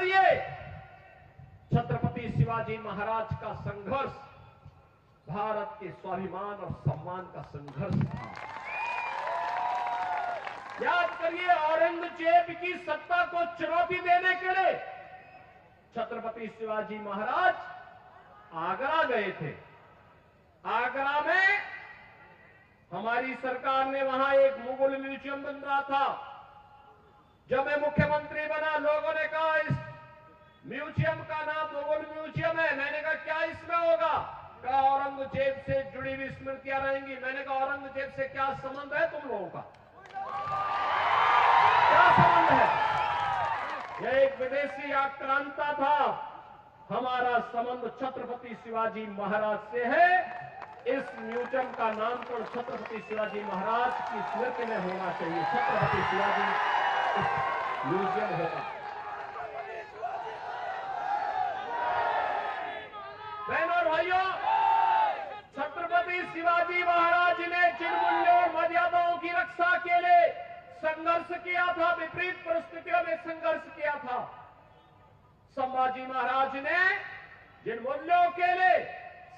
करिए, छत्रपति शिवाजी महाराज का संघर्ष भारत के स्वाभिमान और सम्मान का संघर्ष था। याद करिए, औरंगजेब की सत्ता को चुनौती देने के लिए छत्रपति शिवाजी महाराज आगरा गए थे। आगरा में हमारी सरकार ने वहां एक मुगल म्यूजियम बन रहा था। जब मैं मुख्यमंत्री बना, लोगों ने कहा इस म्यूजियम का नाम मुगल म्यूजियम है। मैंने कहा क्या इसमें होगा? कहा औरंगजेब से जुड़ी हुई स्मृतियां रहेंगी। मैंने कहा औरंगजेब से क्या संबंध है तुम लोगों का? क्या संबंध है? यह एक विदेशी आक्रांता था। हमारा संबंध छत्रपति शिवाजी महाराज से है। इस म्यूजियम का नामकरण छत्रपति शिवाजी महाराज की स्मृति में होना चाहिए। छत्रपति शिवाजी म्यूजियम होगा। बहनों और भाइयों, छत्रपति शिवाजी महाराज ने जिन मूल्यों और मर्यादाओं की रक्षा के लिए संघर्ष किया था, विपरीत परिस्थितियों में संघर्ष किया था, संभाजी महाराज ने जिन मूल्यों के लिए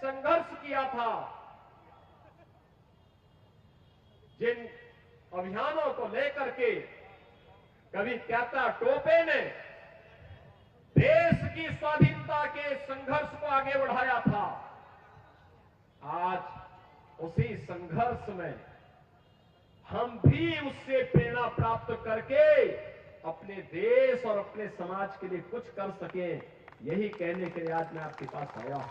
संघर्ष किया था, जिन अभियानों को लेकर के कभी त्याता टोपे ने देश की स्वाधीनता के संघर्ष को आगे बढ़ाया था, आज उसी संघर्ष में हम भी उससे प्रेरणा प्राप्त करके अपने देश और अपने समाज के लिए कुछ कर सके, यही कहने के लिए आज मैं आपके पास आया हूं।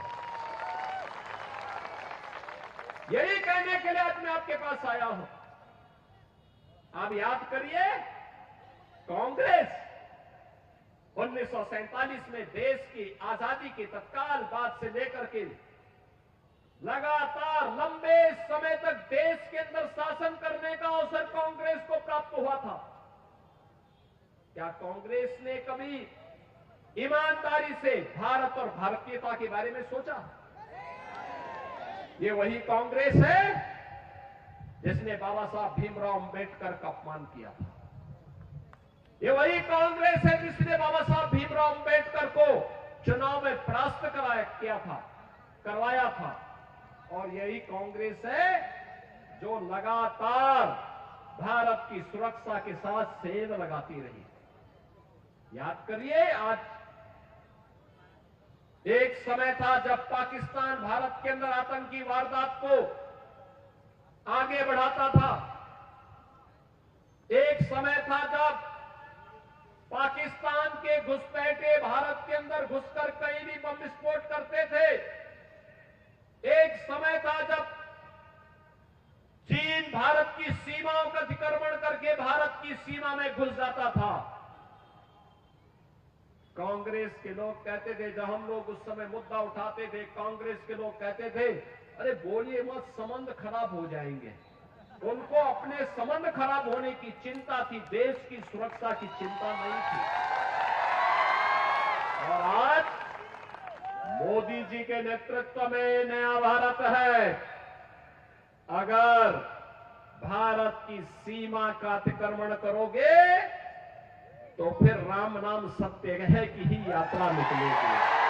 यही कहने के लिए आज मैं आपके पास आया हूं। आप याद करिए, कांग्रेस 1947 में देश की आजादी के तत्काल बाद से लेकर के लगातार लंबे समय तक देश के अंदर शासन करने का अवसर कांग्रेस को प्राप्त हुआ था। क्या कांग्रेस ने कभी ईमानदारी से भारत और भारतीयता के बारे में सोचा? ये वही कांग्रेस है जिसने बाबा साहब भीमराव अंबेडकर का अपमान किया था। ये वही कांग्रेस है जिसने बाबा साहब भीमराव अंबेडकर को चुनाव में परास्त करवाया था। और यही कांग्रेस है जो लगातार भारत की सुरक्षा के साथ सेंध लगाती रही। याद करिए, आज एक समय था जब पाकिस्तान भारत के अंदर आतंकी वारदात को आगे बढ़ाता था। एक समय था जब पाकिस्तान के घुसपैठे भारत के अंदर घुसकर कहीं भी बम विस्फोट करते थे। एक समय था जब चीन भारत की सीमाओं का अतिक्रमण करके भारत की सीमा में घुस जाता था। कांग्रेस के लोग कहते थे, जब हम लोग उस समय मुद्दा उठाते थे, कांग्रेस के लोग कहते थे, अरे बोलिए मत, संबंध खराब हो जाएंगे। उनको अपने संबंध खराब होने की चिंता थी, देश की सुरक्षा की चिंता नहीं थी। और आज मोदी जी के नेतृत्व में नया भारत है। अगर भारत की सीमा का अतिक्रमण करोगे तो फिर राम नाम सत्य है की ही यात्रा निकलेगी।